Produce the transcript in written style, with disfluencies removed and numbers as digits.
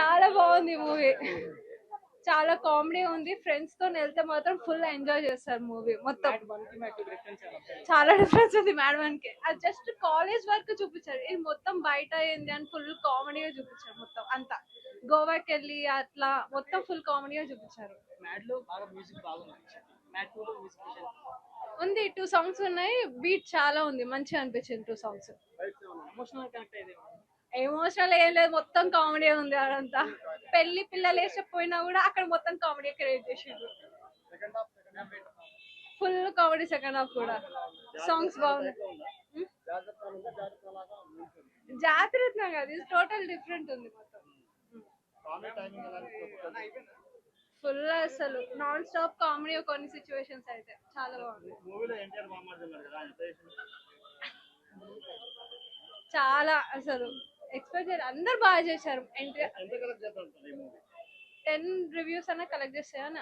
చాలా బాగుంది మూవీ. చాలా కామెడీ ఉంది. ఫ్రెండ్స్ తో వెళ్తే మాత్రం ఫుల్ ఎంజాయ్ చేస్తారు మూవీ మొత్తం. చాలా డిఫరెన్స్ ఉంది మేడం కి. అది జస్ట్ కాలేజ్ వరకు చూపించారు. ఇది మొత్తం బయట ఏంది అని ఫుల్ కామెడీగా చూపించారు. మొత్తం అంతా గోవాకి వెళ్ళి అట్లా మొత్తం ఫుల్ కామెడీగా చూపించారు. ఉంది 2 సాంగ్స్ ఉన్నాయి. బీట్ చాలా ఉంది. మంచిగా అనిపించింది 2 సాంగ్స్. ఎమోషనల్ ఏం లేదు, మొత్తం కామెడీ ఉంది అదంతా. పెళ్లి పిల్లలు వేసకపోయినా కూడా అక్కడ మొత్తం కామెడీ క్రియేట్ చేసిండ్రు. ఫుల్ కామెడీ సెకండ్ హాఫ్ కూడా. సాంగ్స్ బాగున్నాయి. జాతరత్న కాదు, ఇది టోటల్ డిఫరెంట్ ఉంది మొత్తం. ఫుల్ అసలు నాన్ స్టాప్ కామెడీ. కొన్ని సిచ్యువేషన్స్ అయితే చాలా బాగుంది. చాలా అసలు ఎక్స్పెక్ట్ చేయాలి. అందరు బాగా చేశారు. 10 రివ్యూస్ అన్న కలెక్ట్ చేస్తాయని